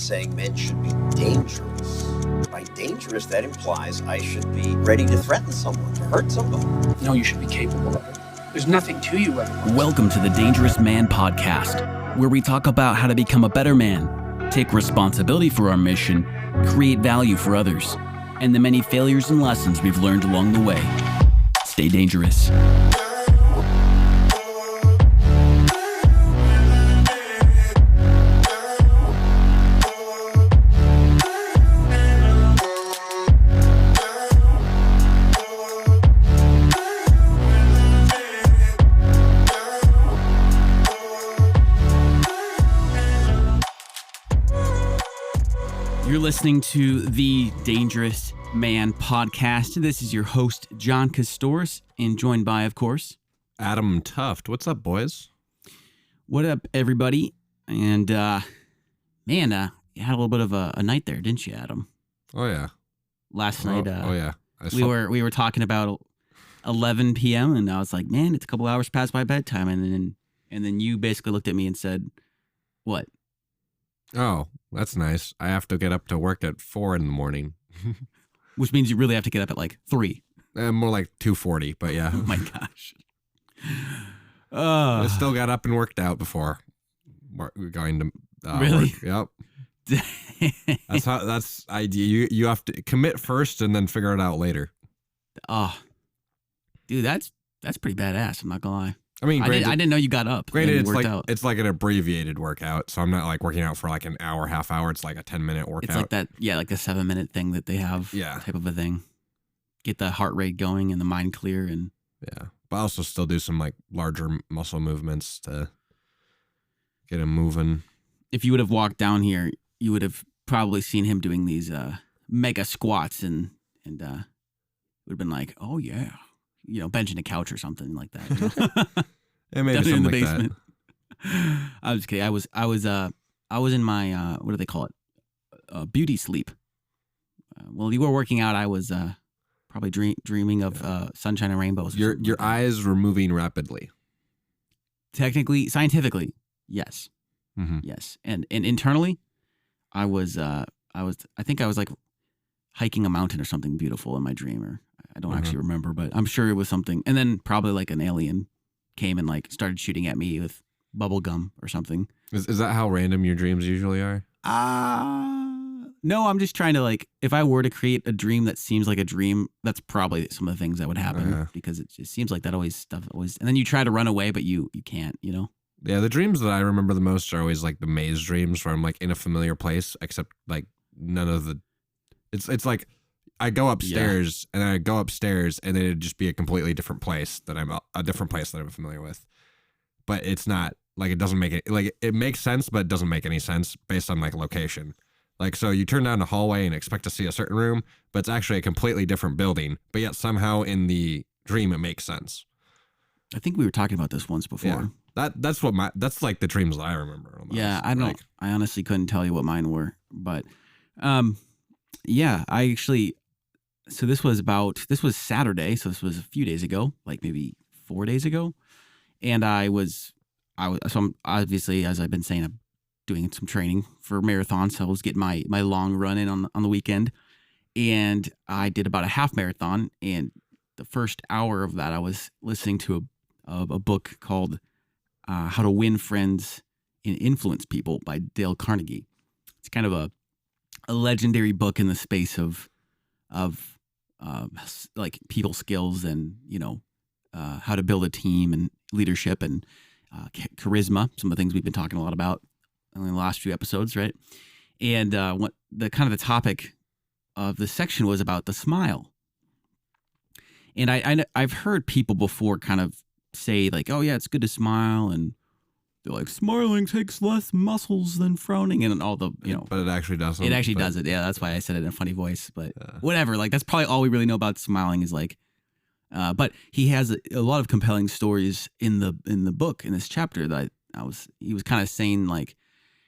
saying men should be dangerous. By dangerous, that implies I should be ready to threaten someone, to hurt somebody. No, you should be capable of it. There's nothing to you otherwise. Welcome to the Dangerous Man Podcast, where we talk about how to become a better man, take responsibility for our mission, create value for others, and the many failures and lessons we've learned along the way. Stay dangerous. You're listening to the Dangerous Man Podcast. This is your host, John Kostohris, and joined by, of course, Adam Thooft. What's up, boys? What up, everybody? And, you had a little bit of a night there, didn't you, Adam? Oh, yeah. Last night, yeah. we were talking about 11 p.m., and I was like, man, it's a couple hours past my bedtime. And then you basically looked at me and said, what? Oh, that's nice. I have to get up to work at 4 in the morning. Which means you really have to get up at like 3. More like 2:40, but yeah. Oh my gosh. I still got up and worked out before going to really? Work. Yep. That's idea. You have to commit first and then figure it out later. Oh, dude, that's pretty badass. I'm not gonna lie. I mean, I didn't know you got up. Granted, and it's like an abbreviated workout, so I'm not like working out for like an hour, half hour. It's like a 10-minute workout. It's like that, yeah, like the 7-minute thing that they have, type of a thing. Get the heart rate going and the mind clear, and yeah. But I also still do some like larger muscle movements to get him moving. If you would have walked down here, you would have probably seen him doing these mega squats, and would have been like, oh yeah. Benching a couch or something like that. Yeah, maybe something in the basement. That. I was kidding. I was in my what do they call it? Beauty sleep. While you were working out, I was probably dreaming of sunshine and rainbows. Your eyes were moving rapidly. Technically, scientifically, yes, yes, and internally, I think I was like hiking a mountain or something beautiful in my dream, or I don't actually remember, but I'm sure it was something. And then probably like an alien came and like started shooting at me with bubble gum or something. Is that how random your dreams usually are? No, I'm just trying to like, if I were to create a dream that seems like a dream, that's probably some of the things that would happen because it just seems like that stuff always, and then you try to run away, but you can't, Yeah, the dreams that I remember the most are always like the maze dreams where I'm like in a familiar place, except like none of the, it's like, I go upstairs and then I go upstairs and then it'd just be a completely different place that I'm familiar with. But it's not like, it doesn't make it like, it makes sense, but it doesn't make any sense based on like location. Like, so you turn down a hallway and expect to see a certain room, but it's actually a completely different building, but yet somehow in the dream, it makes sense. I think we were talking about this once before. Yeah. That's like the dreams that I remember. Yeah. I honestly couldn't tell you what mine were, but, so this was Saturday. So this was a few days ago, like maybe 4 days ago. And so I'm obviously, as I've been saying, I'm doing some training for marathons. So I was getting my long run in on the weekend, and I did about a half marathon. And the first hour of that, I was listening to a book called How to Win Friends and Influence People by Dale Carnegie. It's kind of a legendary book in the space of like people skills and how to build a team and leadership and charisma, some of the things we've been talking a lot about in the last few episodes, right? And what the topic of the section was about the smile. And I've heard people before kind of say like, oh yeah, it's good to smile, and they're like, smiling takes less muscles than frowning, and all the, But it actually doesn't. It actually does it. Yeah, that's why I said it in a funny voice. But whatever, like that's probably all we really know about smiling is like, but he has a lot of compelling stories in the book, in this chapter that he was kind of saying like,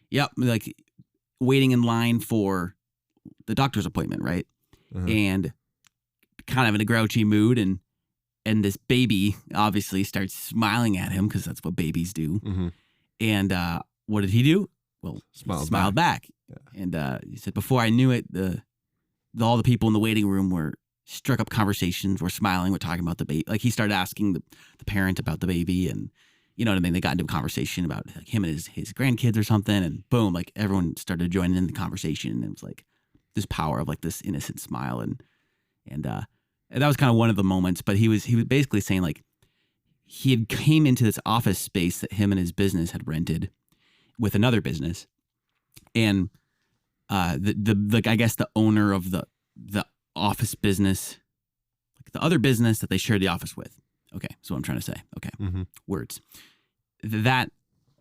yep, like waiting in line for the doctor's appointment, right? And kind of in a grouchy mood, and this baby obviously starts smiling at him because that's what babies do. And what did he do? well, Smiled smiled back. Yeah. And he said, before I knew it, all the people in the waiting room were struck up conversations, were smiling, were talking about the baby. Like he started asking the parent about the baby, and you know what I mean? They got into a conversation about like him and his grandkids or something, and boom, like everyone started joining in the conversation, and it was like this power of like this innocent smile, and that was kind of one of the moments. But he was basically saying like he had came into this office space that him and his business had rented with another business, and the I guess the owner of the office business, like the other business that they shared the office with. Okay, so what I'm trying to say. Okay, words. That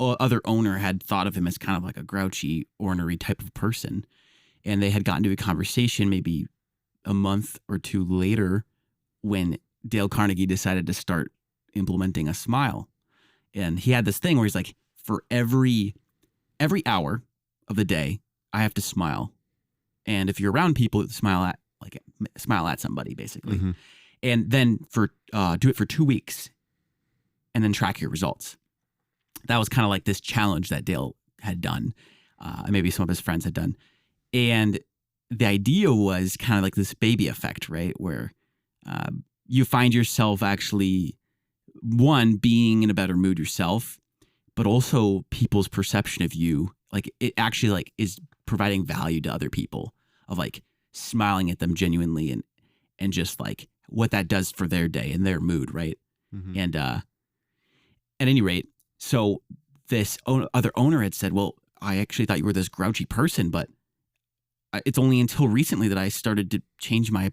other owner had thought of him as kind of like a grouchy, ornery type of person, and they had gotten to a conversation maybe a month or two later when Dale Carnegie decided to start implementing a smile, and he had this thing where he's like, for every hour of the day, I have to smile, and if you're around people, smile at somebody basically. And then do it for 2 weeks and then track your results. That was kind of like this challenge that Dale had done. Maybe some of his friends had done. And the idea was kind of like this baby effect, right? Where you find yourself actually, one, being in a better mood yourself, but also people's perception of you. Like it actually like is providing value to other people of like smiling at them genuinely and just like what that does for their day and their mood, right? And at any rate, so this other owner had said, well, I actually thought you were this grouchy person, but it's only until recently that I started to change my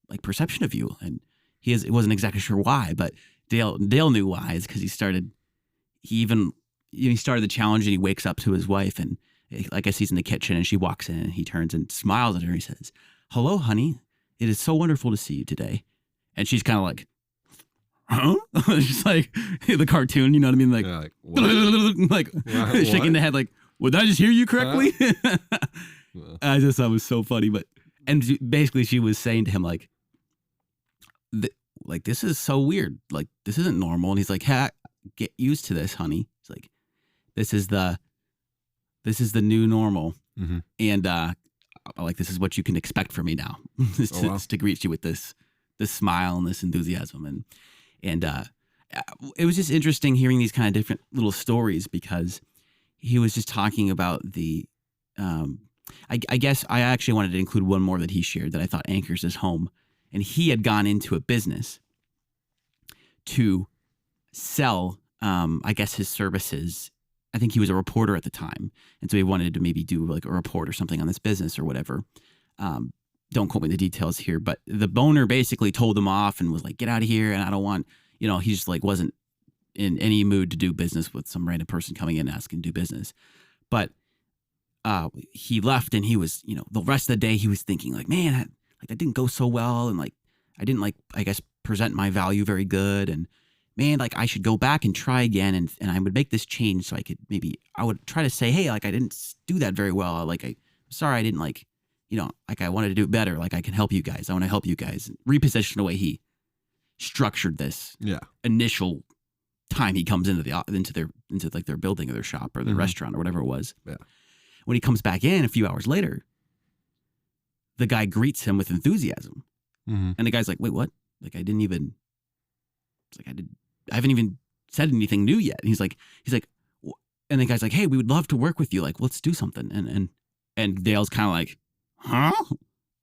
like perception of you. And it wasn't exactly sure why, but Dale knew why. Is because he started the challenge, and he wakes up to his wife, and I guess he's in the kitchen, and she walks in, and he turns and smiles at her. He says, "Hello, honey. It is so wonderful to see you today." And she's kind of like, huh? Just like the cartoon, you know what I mean? Like, Yeah, like shaking the head like, "Well, did I just hear you correctly?" I just thought it was so funny. And basically she was saying to him like, this is so weird. Like, this isn't normal. And he's like, "Hey, get used to this, honey." He's like, this is the new normal. And like, this is what you can expect from me now. is to greet you with this smile and this enthusiasm. And it was just interesting hearing these kind of different little stories, because he was just talking about the I guess I actually wanted to include one more that he shared that I thought anchors his home. And he had gone into a business to sell I guess his services. I think he was a reporter at the time, and so he wanted to maybe do like a report or something on this business or whatever. Don't quote me the details here, but the owner basically told him off and was like, "Get out of here!" And I don't want, he just like wasn't in any mood to do business with some random person coming in asking to do business. But he left, and he was, the rest of the day he was thinking like, man, that didn't go so well, and like I didn't like, I guess, present my value very good, and man, like I should go back and try again, and I would make this change so I would try to say, hey, like I didn't do that very well, like I'm sorry I didn't like, like I wanted to do it better, like I can help you guys, I want to help you guys, and reposition the way he structured this initial time he comes into their building or their shop or their restaurant or whatever it was. When he comes back in a few hours later, the guy greets him with enthusiasm, and the guy's like, "Wait, what? Like I haven't even said anything new yet." And he's like, and the guy's like, "Hey, we would love to work with you. Like, let's do something." And Dale's kind of like, "Huh?"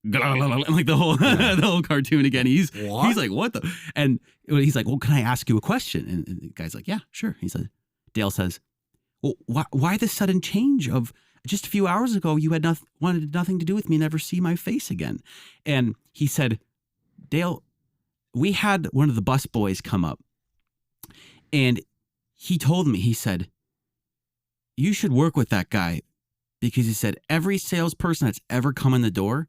And like the whole cartoon again. He's like, "What the?" And he's like, "Well, can I ask you a question?" And the guy's like, "Yeah, sure." Dale says, "Well, why the sudden change of just a few hours ago? You had wanted nothing to do with me, never see my face again." And he said, "Dale, we had one of the bus boys come up, and he told me, he said, you should work with that guy, because he said every salesperson that's ever come in the door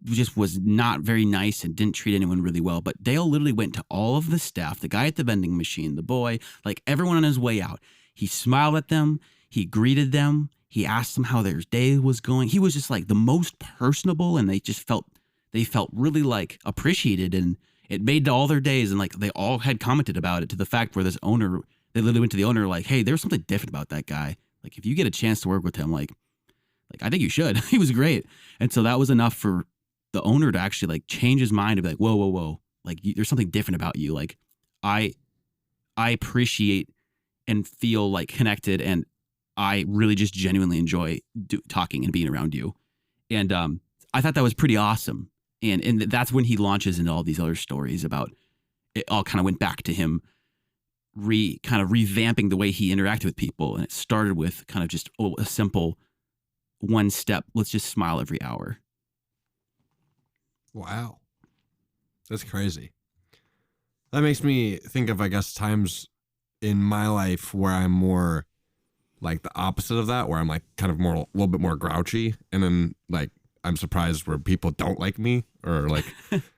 just was not very nice and didn't treat anyone really well. But Dale literally went to all of the staff, the guy at the vending machine, the boy, like everyone on his way out. He smiled at them. He greeted them. He asked them how their day was going. He was just like the most personable, and they felt really like appreciated, and it made all their days. And like they all had commented about it, to the fact where this owner, they literally went to the owner like, "Hey, there's something different about that guy. Like if you get a chance to work with him, like I think you should. He was great. And so that was enough for the owner to actually like change his mind and be like, whoa. Like there's something different about you. Like I appreciate and feel like connected, and I really just genuinely enjoy talking and being around you. And I thought that was pretty awesome. And that's when he launches into all these other stories about it. All kind of went back to him kind of revamping the way he interacted with people. And it started with kind of just a simple one step. Let's just smile every hour. Wow. That's crazy. That makes me think of, I guess, times in my life where I'm more like the opposite of that, where I'm like kind of more, a little bit more grouchy. And then like, I'm surprised where people don't like me or like,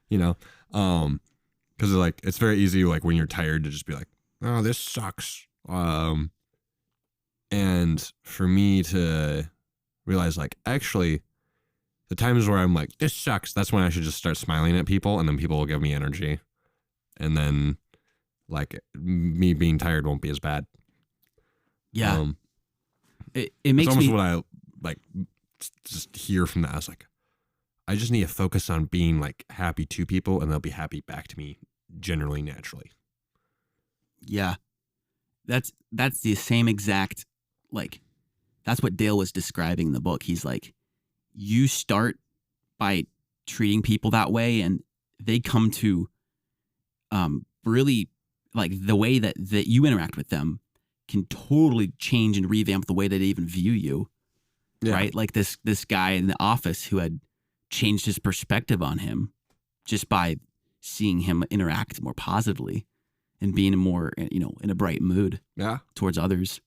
you know, cause like, it's very easy, like when you're tired to just be like, oh, this sucks. And for me to realize like, actually the times where I'm like, this sucks, that's when I should just start smiling at people, and then people will give me energy. And then like me being tired won't be as bad. Yeah. It makes almost me what I like just hear from that. I was like, I just need to focus on being like happy to people, and they'll be happy back to me generally, naturally. Yeah. That's the same exact, like, that's what Dale was describing in the book. He's like, you start by treating people that way, and they come to really like the way that you interact with them can totally change and revamp the way that they even view you. Yeah. Right? Like this guy in the office who had changed his perspective on him just by seeing him interact more positively and being more, you know, in a bright mood towards others.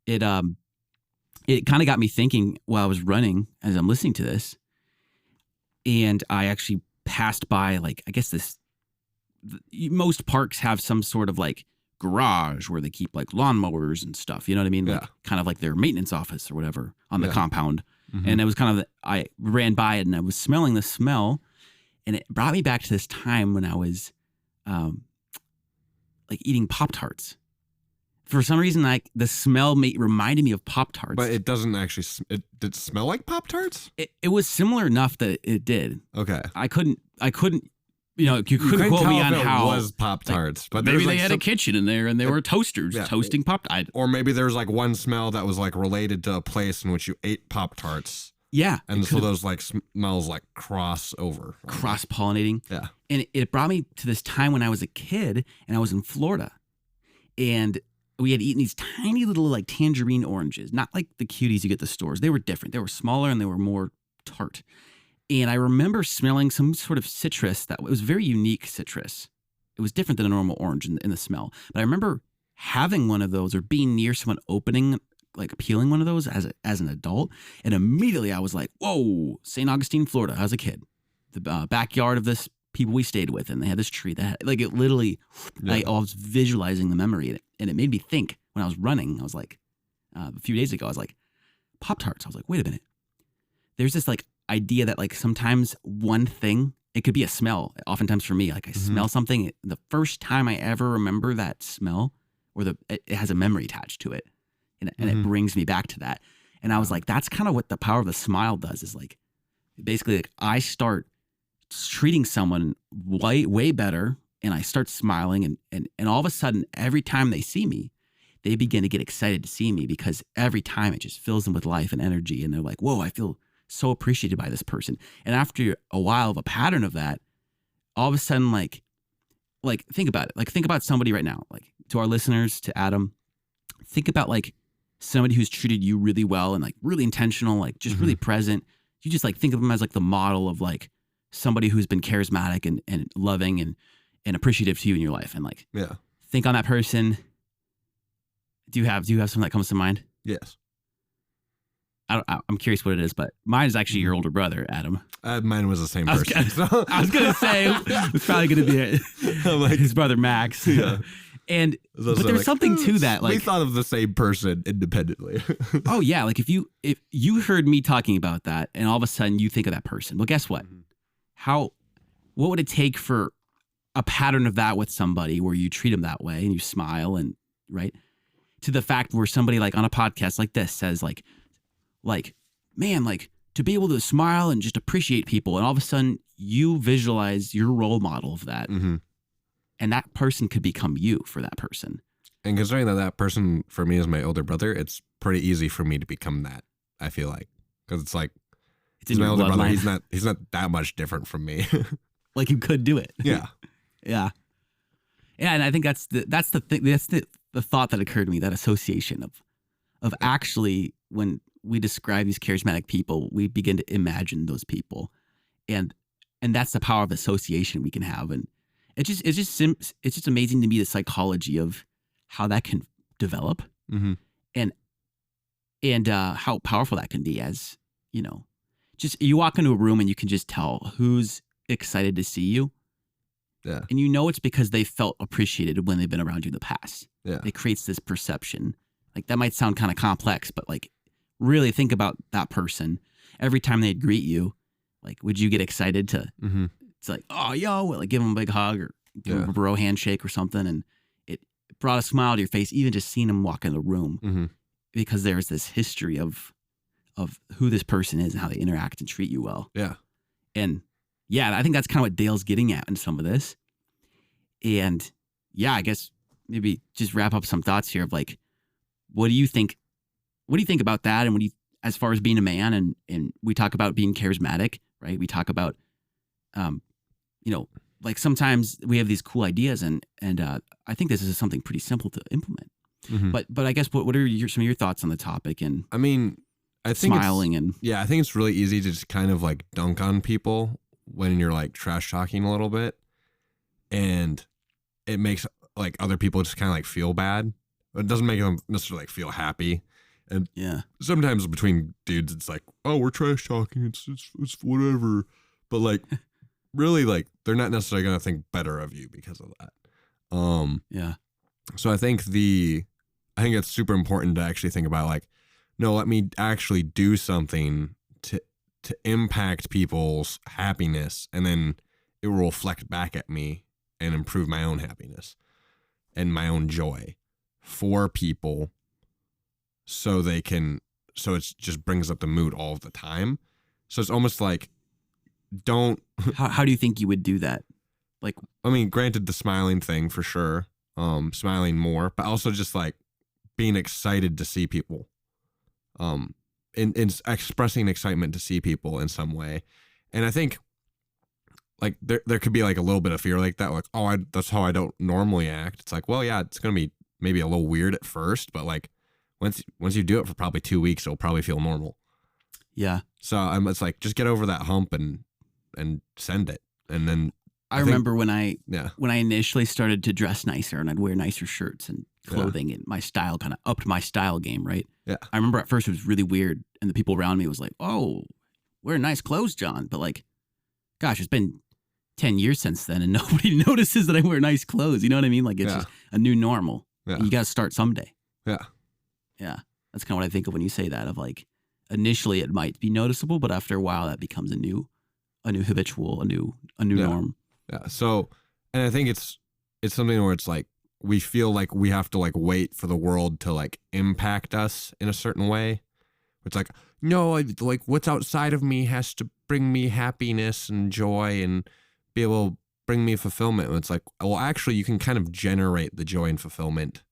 It kind of got me thinking while I was running as I'm listening to this, and I actually passed by, like, I guess most parks have some sort of like garage where they keep like lawnmowers and stuff, you know what I mean? Like kind of like their maintenance office or whatever on the compound. Mm-hmm. And it was kind of, I ran by it and I was smelling the smell, and it brought me back to this time when I was like eating Pop-Tarts. For some reason, like the smell reminded me of Pop-Tarts. But it doesn't actually, did it smell like Pop-Tarts? It was similar enough that it did. Okay. I couldn't, you know, you couldn't quote me on how it was Pop-Tarts, like, but maybe they had a kitchen in there and they were toasters toasting Pop-Tarts. Or maybe there was like one smell that was like related to a place in which you ate Pop-Tarts. Yeah. And so those like smells like cross pollinating. Yeah. And it brought me to this time when I was a kid and I was in Florida, and we had eaten these tiny little like tangerine oranges, not like the cuties you get at the stores. They were different. They were smaller and they were more tart. And I remember smelling some sort of citrus that was very unique citrus. It was different than a normal orange in the smell. But I remember having one of those or being near someone opening, like peeling one of those as an adult. And immediately I was like, whoa, St. Augustine, Florida, as a kid. The backyard of this people we stayed with. And they had this tree that had, like, it literally, I was visualizing the memory. And it made me think when I was running. I was like, a few days ago, I was like, Pop-Tarts. I was like, wait a minute. There's this like idea that like sometimes one thing, it could be a smell. Oftentimes for me, like I smell something, the first time I ever remember that smell, or it has a memory attached to it, and it brings me back to that. And I was like, that's kind of what the power of the smile does, is like basically like I start treating someone way better, and I start smiling, and all of a sudden every time they see me, they begin to get excited to see me, because every time it just fills them with life and energy, and they're like, whoa, I feel so appreciated by this person. And after a while of a pattern of that, all of a sudden, like think about it. Like think about somebody right now, like to our listeners, to Adam, think about like somebody who's treated you really well and like really intentional, like just really present. You just like think of them as like the model of like somebody who's been charismatic and loving and appreciative to you in your life. And like, think on that person. Do you have something that comes to mind? Yes. I'm curious what it is, but mine is actually your older brother, Adam. Mine was the same person. I was gonna say it's probably gonna be like, his brother Max. Yeah. And but there's like, something to that. Like, we thought of the same person independently. Oh yeah, like if you heard me talking about that, and all of a sudden you think of that person. Well, guess what? What would it take for a pattern of that with somebody where you treat them that way and you smile and right? to the fact where somebody like on a podcast like this says like, man, like to be able to smile and just appreciate people. And all of a sudden you visualize your role model of that. Mm-hmm. And that person could become you for that person. And considering that person for me is my older brother, it's pretty easy for me to become that, I feel like. Because it's like, It's in my your older brother. bloodline. He's not that much different from me. Like you could do it. Yeah. Yeah. Yeah. And I think that's the thing. That's the thought that occurred to me, that association of actually when we describe these charismatic people, we begin to imagine those people. And that's the power of association we can have. And it's just amazing to me, the psychology of how that can develop Mm-hmm. and how powerful that can be, as you know, just you walk into a room and you can just tell who's excited to see you. Yeah. And you know it's because they felt appreciated when they've been around you in the past. Yeah. It creates this perception. Like that might sound kind of complex, but like really think about that person. Every time they'd greet you, like would you get excited to Mm-hmm. it's like, oh yo, like give them a big hug or give them a bro handshake or something, and it brought a smile to your face, even just seeing them walk in the room. Mm-hmm. Because there's this history of who this person is and how they interact and treat you well. Yeah. And yeah, I think that's kind of what Dale's getting at in some of this. And yeah, I guess maybe just wrap up some thoughts here of like, what do you think about that? And as far as being a man, and we talk about being charismatic, right? We talk about, like sometimes we have these cool ideas and I think this is something pretty simple to implement. Mm-hmm. But I guess what are some of your thoughts on the topic and I mean, I think smiling and I think it's really easy to just kind of like dunk on people when you're like trash talking a little bit, and it makes like other people just kind of like feel bad. It doesn't make them necessarily like feel happy. And yeah, sometimes between dudes, it's like, oh, we're trash talking. It's whatever. But like, really, like they're not necessarily gonna think better of you because of that. yeah, So I think it's super important to actually think about like, no, let me actually do something to impact people's happiness, and then it will reflect back at me and improve my own happiness and my own joy for people, so it just brings up the mood all of the time. So it's almost like, don't. how do you think you would do that? Like, I mean, granted, the smiling thing for sure, smiling more, but also just like being excited to see people, in expressing excitement to see people in some way. And I think like there could be like a little bit of fear like that, like, oh, that's how I don't normally act. It's like, well, yeah, it's going to be maybe a little weird at first, but like once you do it for probably 2 weeks, it'll probably feel normal. yeah, So it's like, just get over that hump and send it. And then I remember when I yeah, initially started to dress nicer and I'd wear nicer shirts and clothing, and my style kind of upped my style game, right? Yeah. I remember at first it was really weird, and the people around me was like, oh, wear nice clothes, John. But like, gosh, it's been 10 years since then, and nobody notices that I wear nice clothes. You know what I mean? Like it's just a new normal. Yeah. You got to start someday. Yeah. Yeah. That's kind of what I think of when you say that, of like, initially it might be noticeable, but after a while that becomes a new habitual, a new norm. Yeah. So, and I think it's something where it's like, we feel like we have to like wait for the world to like impact us in a certain way. It's like, no, like what's outside of me has to bring me happiness and joy and be able to bring me fulfillment. And it's like, well, actually you can kind of generate the joy and fulfillment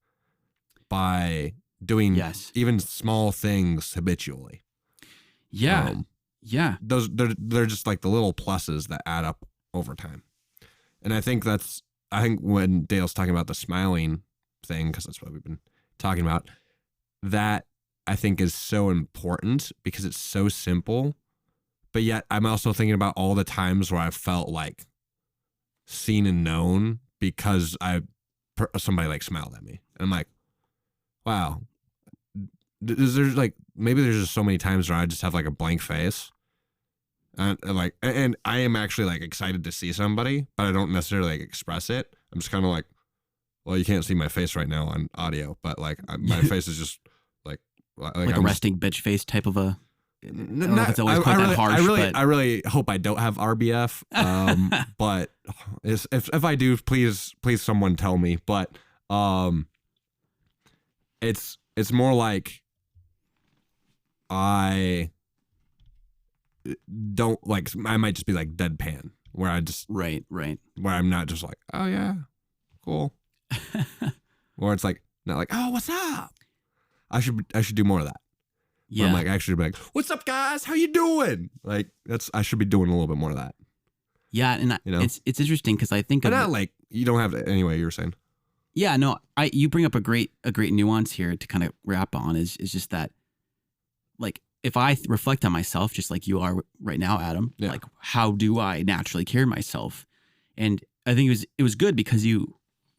by doing even small things habitually. Yeah. Yeah. Those they're just like the little pluses that add up over time. And I think when Dale's talking about the smiling thing, because that's what we've been talking about, that I think is so important because it's so simple. But yet I'm also thinking about all the times where I felt like seen and known because somebody like smiled at me. And I'm like, wow. There's like, maybe there's just so many times where I just have like a blank face. And I am actually like excited to see somebody, but I don't necessarily like express it. I'm just kind of like, well, you can't see my face right now on audio, but like my face is just like a resting bitch face type of a. I don't know if it's always quite that harsh. I really hope I don't have RBF. But if I do, please someone tell me. But it's more like I don't like, I might just be like deadpan where I just, Right. where I'm not just like, oh yeah, cool. Or it's like, not like, oh, what's up? I should do more of that. Yeah. Where I'm like, actually be like, what's up guys? How you doing? Like I should be doing a little bit more of that. Yeah. And You know? it's interesting because I think But of not like, you don't have to, anyway, you were saying. Yeah, no, you bring up a great nuance here to kind of wrap on is just that, like, if I reflect on myself, just like you are right now, Adam, Yeah. like, how do I naturally carry myself? And I think it was good because you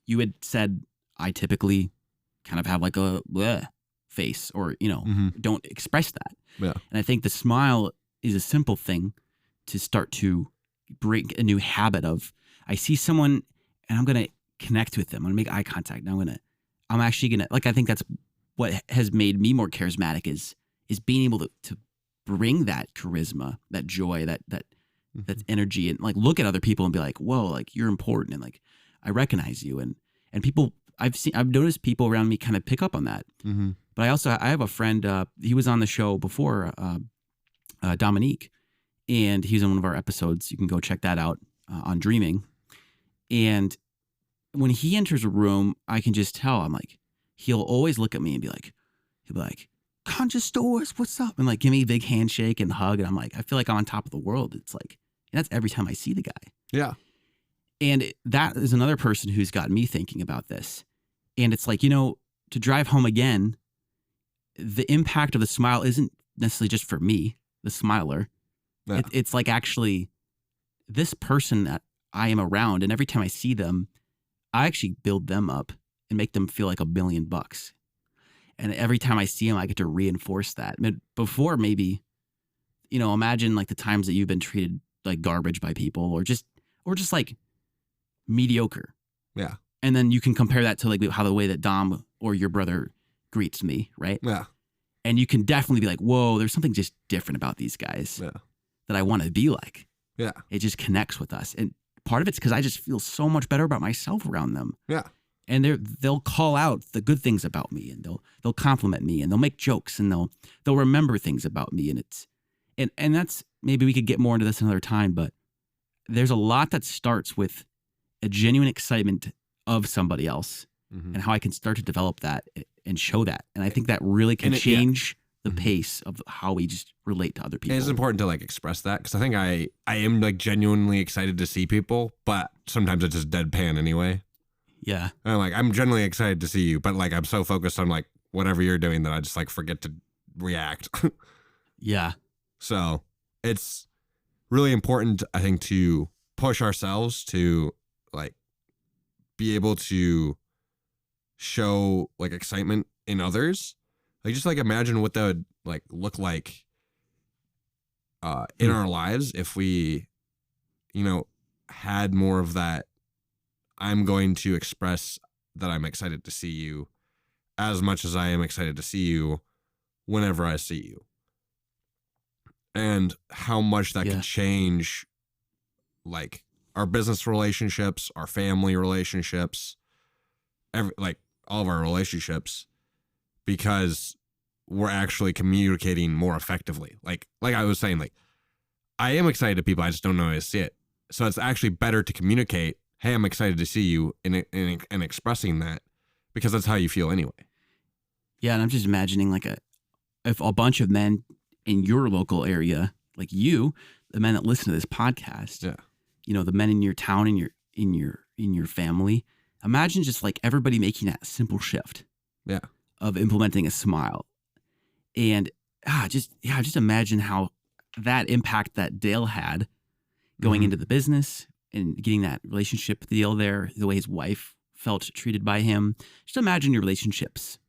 had said I typically kind of have like a bleh face, or don't express that. Yeah. And I think the smile is a simple thing to start to break a new habit of. I see someone and I'm gonna connect with them. I'm gonna make eye contact. And I'm actually gonna, like, I think that's what has made me more charismatic is being able to bring that charisma, that joy, that energy, and like look at other people and be like, whoa, like you're important, and like I recognize you, and people I've noticed people around me kind of pick up on that. Mm-hmm. But I have a friend. He was on the show before, Dominique, and he's on one of our episodes. You can go check that out on Dreaming, and when he enters a room, I can just tell. I'm like, he'll always look at me and he'll be like, Kostohris, what's up? And like, give me a big handshake and hug. And I'm like, I feel like I'm on top of the world. It's like, and that's every time I see the guy. Yeah. And that is another person who's got me thinking about this. And it's like, to drive home again, the impact of the smile isn't necessarily just for me, the smiler. Yeah. It's like actually this person that I am around. And every time I see them, I actually build them up and make them feel like $1 billion. And every time I see them, I get to reinforce that. I mean, before, maybe, imagine like the times that you've been treated like garbage by people, or just like mediocre. Yeah. And then you can compare that to like how the way that Dom or your brother greets me, right? Yeah. And you can definitely be like, whoa, there's something just different about these guys that I want to be like. Yeah. It just connects with us. And part of it's because I just feel so much better about myself around them. Yeah. And they'll call out the good things about me, and they'll compliment me, and they'll make jokes, and they'll remember things about me. And that's, maybe we could get more into this another time, but there's a lot that starts with a genuine excitement of somebody else, and how I can start to develop that and show that. And I think that really can change the pace of how we just relate to other people. And it's important to like express that, because I think I am like genuinely excited to see people, but sometimes it's just deadpan anyway. Yeah. And I'm genuinely excited to see you, but like I'm so focused on like whatever you're doing that I just like forget to react. Yeah. So it's really important, I think, to push ourselves to like be able to show like excitement in others. Like just like imagine what that would like look like in our lives if we, had more of that. I'm going to express that I'm excited to see you as much as I am excited to see you whenever I see you. And how much that can change like our business relationships, our family relationships, all of our relationships, because we're actually communicating more effectively. Like I was saying, like I am excited to people, I just don't know how to see it. So it's actually better to communicate, hey, I'm excited to see you, and expressing that, because that's how you feel anyway. Yeah, and I'm just imagining like if a bunch of men in your local area, like you, the men that listen to this podcast, the men in your town, in your family, imagine just like everybody making that simple shift, of implementing a smile, and just imagine how that impact that Dale had going into the business and getting that relationship deal there, the way his wife felt treated by him. Just imagine your relationships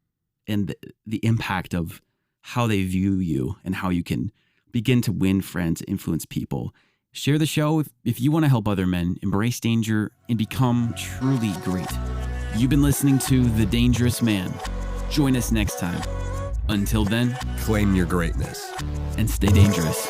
and the impact of how they view you and how you can begin to win friends, influence people. Share the show if you want to help other men embrace danger and become truly great. You've been listening to The Dangerous Man. Join us next time. Until then, claim your greatness and stay dangerous.